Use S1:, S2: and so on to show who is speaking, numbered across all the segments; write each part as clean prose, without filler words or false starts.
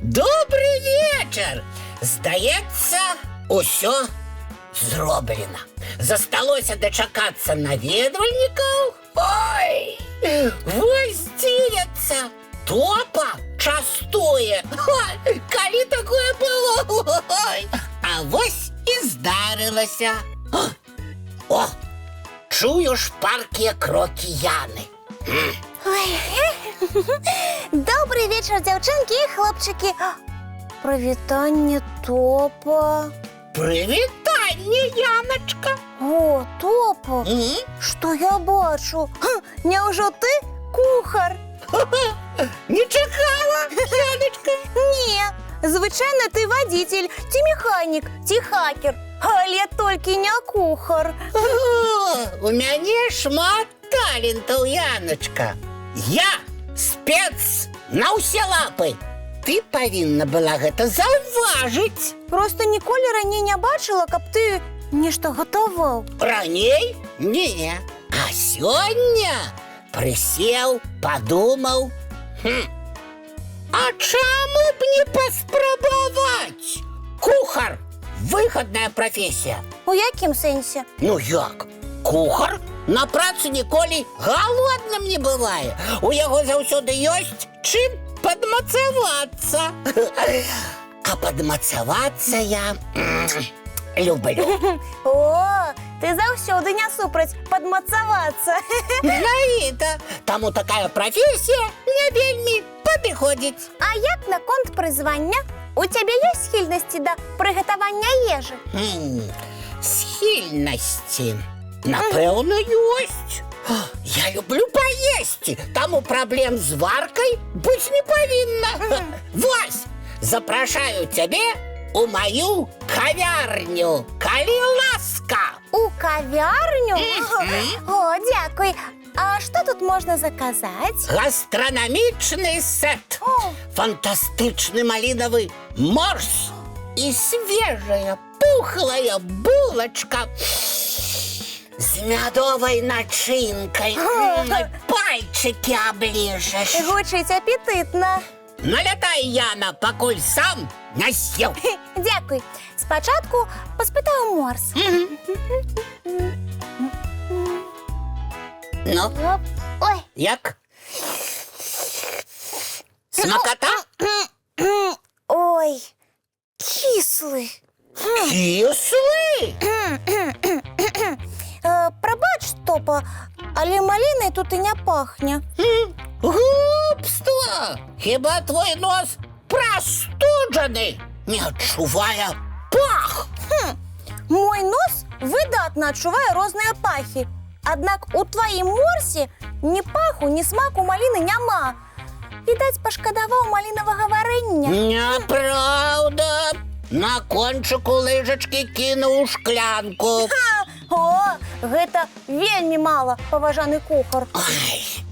S1: Добрий вечір! Здається, усьо зроблено. Засталося дочекатися навідувальників. Ой, ось діється. Топа частує. Ой, коли такое було? Ой. А ось і здарилося. О, чую шпаркі кроки Яни.
S2: Ой. Добрий вечір, дівчинки і хлопчики. Привітання, Топа.
S1: Привітання, Яночка.
S2: О, Топа, що я бачу? Неужо ти кухар?
S1: Не чекала, Яночка?
S2: Ні, звичайно, ти водитель, ти механік, ти хакер, але тільки не кухар.
S1: У мене шмат талентів, Яночка. Я спец на ўсе лапы. Ты павінна была гэта заўважыць.
S2: Просто ніколі раней не бачила, каб ты нешта гатаваў.
S1: Раней? Не. А сёння прысеў, падумаў. А чаму б не паспрабаваць? Кухар – выгадная прафесія.
S2: У якім сэнсе?
S1: Ну як? Кухар на працы ніколі галодным не бывае. У яго заўсёды ёсць чым падмацавацца. А падмацавацца я люблю.
S2: О, ты заўсёды не супраць падмацавацца.
S1: Знаіта, таму такая прафесія не вельмі падыходзіць.
S2: А як наконт прызвання? У цябе ёсць схільнасці да прыгатавання ежы?
S1: Схільнасці? Напэўна, ёсць. Я люблю паесці, таму праблем з варкай быць не павінна. Вось, запрашаю цябе у маю кавярню, калі ласка.
S2: У кавярню? О, дзякуй. А што тут можна заказаць?
S1: Гастранамічны сет. Фантастычны малінавы морс і свежая, пухлая булачка з мядовай начынкай. Пальчыкі абліжаш.
S2: Гучыць апетытна.
S1: Налятай, Яна, пакуль сам не з'еў.
S2: Дзякуй. Спачатку паспытаю морс.
S1: Ну,
S2: Ой.
S1: як? Смакота?
S2: Ой, кислы.
S1: Кислый?
S2: Прабач, Топа, але малінай тут і не пахне.
S1: Глупство! Хіба твой нос простуджены, не адчувае пах?
S2: Мой нос выдатна адчувае розныя пахі. Аднак у тваім морсе ні паху, ні смаку маліны няма. Відаць, пашкадаваў малінавага варэння.
S1: Няправда! На кончыку лыжачкі кінуў шклянку.
S2: О, гэта вельмі мала, паважаны кухар.
S1: Ай,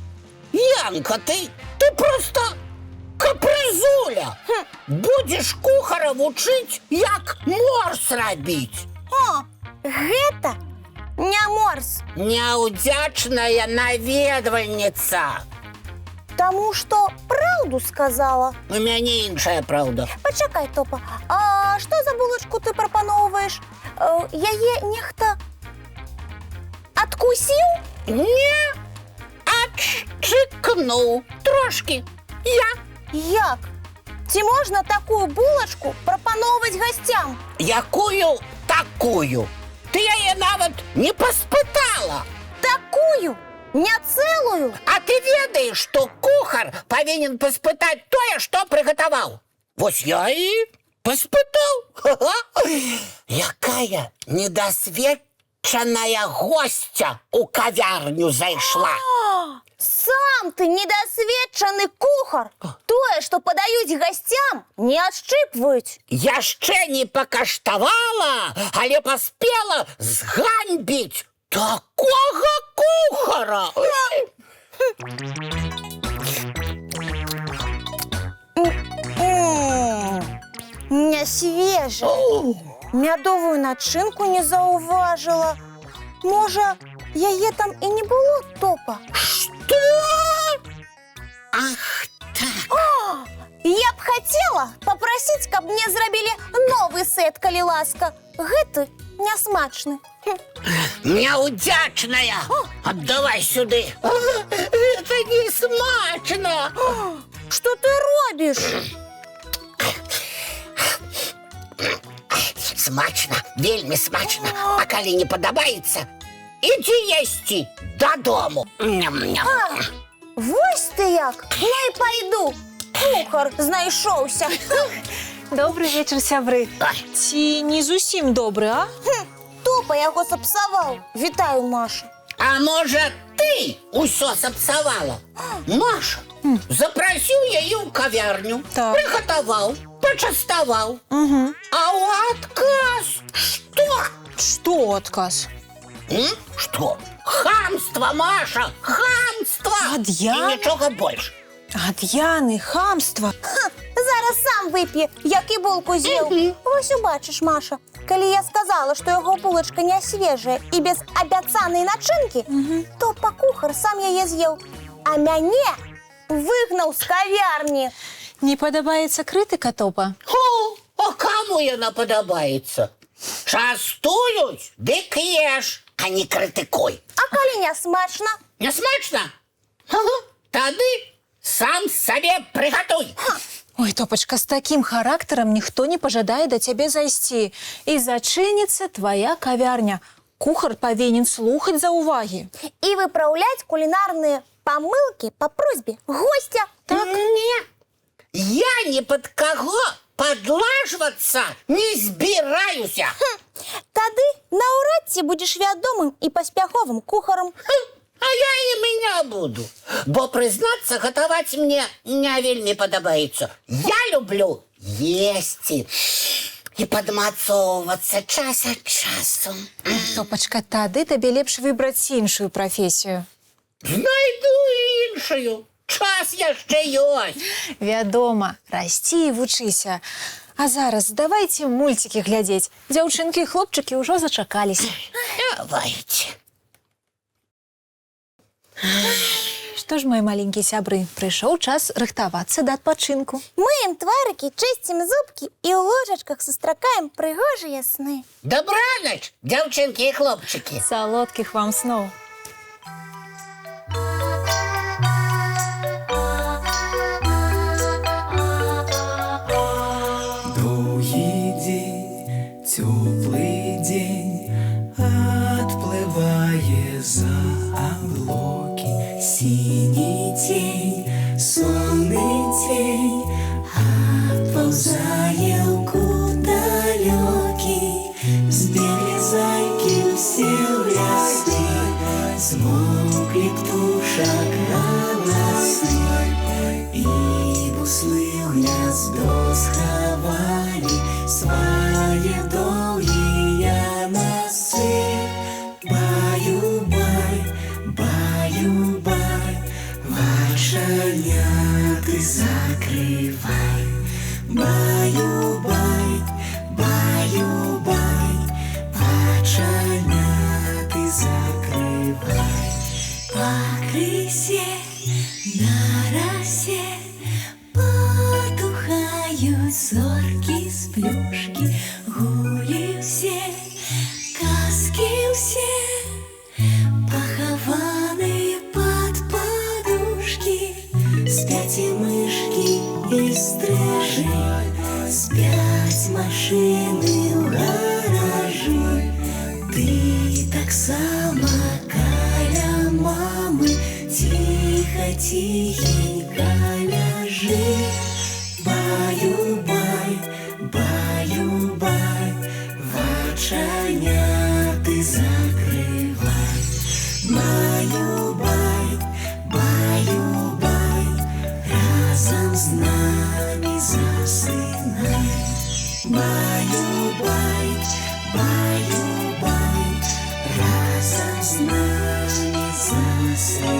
S1: Янка, ты просто капрызуля. Будзеш кухара вучыць, як морс рабіць.
S2: О, гэта не морс.
S1: Няўдзячная наведвальніца.
S2: Таму што праўду сказала.
S1: У мяне іншая праўда.
S2: Пачакай, Топа, а што за булачку ты прапаноўваеш? Яе нехта адкусіў?
S1: Не, адчыкнуў трошкі.
S2: Як? Ці можна такую булачку прапаноўваць гасцям?
S1: Якую такую? Ты яе нават не паспытала.
S2: Такую? Не цэлую?
S1: А ты ведаеш, што кухар павінен паспытаць тое, што прыгатаваў? Вось я і паспытаў. Якая недасведчаная госця у кавярню зайшла.
S2: Сам ты недасведчаны кухар. Тое, што падаюць гасцям, не адшчыпваюць.
S1: Яшчэ не пакаштавала, але паспела зганьбіць Такого кухара!
S2: Не свіже. Мядову начинку не зауважила. Може, яе там і не було, Топа?
S1: Что? Ах так.
S2: Я б хотела попросить, каб мне зрабілі новый сет, калі ласка. Гэты нясмачны.
S1: Няудзячная! Отдавай сюды! Это не смачно!
S2: Что ты робишь?
S1: Смачно, вельмі смачно. А калі не падабаецца, ідзі есці дадому. Ням-ням.
S2: Вось ты як! Ну і пайду. Кухар знайшоўся.
S3: Добрый вечер, сябры.
S1: Ай.
S3: Ці не зусім добры, а?
S2: Топа яго сапсаваў. Вітаю, Маша.
S1: А можа, ты усё сапсавала? Маша, запрасіў яе ў кавярню,
S3: Так.
S1: прыгатаваў, пачаставаў.
S3: Угу.
S1: А ў адказ што?
S3: Што адказ?
S1: Што? Хамства, Маша, хамства!
S3: Ад
S1: І
S3: Яны?
S1: нічога больш.
S3: Ад Яны, хамства.
S2: Зараз сам вып'е, як і булку з'еў. Вось убачыш, Маша. Калі я сказала, што яго булачка не свежая і без абяцанай начынкі, то кухар сам яе з'еў. А мяне выгнаў з кавярні.
S3: Не падабаецца крытыка, Топа?
S1: А каму яна падабаецца? Частуюць, дык еш, а не крытыкуй.
S2: А калі не смачна?
S1: Не смачна? Тады сам сабе прыгатуй.
S3: Ой, Топачка, з такім характарам ніхто не пажадае да цябе зайсці. І зачыніцца твая кавярня. Кухар павінен слухаць заўвагі.
S2: І выпраўляць кулінарныя памылкі па просьбе гостя.
S1: Так? Не. Я ні пад каго падлажвацца не збіраюся.
S2: Тады наўрад ці будзеш вядомым і паспяховым кухарам.
S1: А я ім і не буду. Бо, прызнацца, гатаваць мне не вельмі падабаецца. Я люблю есці і падмацоўвацца час ад часу.
S3: Топачка, тады табе лепш выбраць іншую прафесію.
S1: Знайду іншую. Час яшчэ ёсць.
S3: Вядома, расці і вучыся. А зараз давайце мульцікі глядзець. Дзяўчынкі і хлопчыкі ўжо зачакаліся.
S1: Давайте.
S3: Што ж, мои маленькія сябры, прыйшоў час рыхтавацца да адпачынку.
S2: Мыем тварыкі, чысцім зубкі і ў ложачках сустракаем прыгожыя сны.
S1: Добраноч, дзяўчынкі і хлопчыкі.
S3: Салодкіх вам сноў.
S4: Довгий день, теплый день, отплывая за облаки. Синий тень, сонный тень, отползая в далекий. Сбегли зайки все в леске, смолкли птушек голосы. И буслы в гнездо сховали свои долгие носы. Баю-бай, баю-бай, вошеняты закрывай. Баю-бай, баю-бай, вошеняты закрывай. По крысе на росе потухают зорки с плюшки. Гули все, казки все, похованы под подушки. Спят и мышки, и стрижи, спят машины в гаражи. Ты так само каля мамы, тихо-тихенько ляжи. Баю-бай, баю-бай, воченяты закрывай. Баю-бай, баю-бай, разом с нами засынай. Баю-бай, баю-бай, разом с засыпай.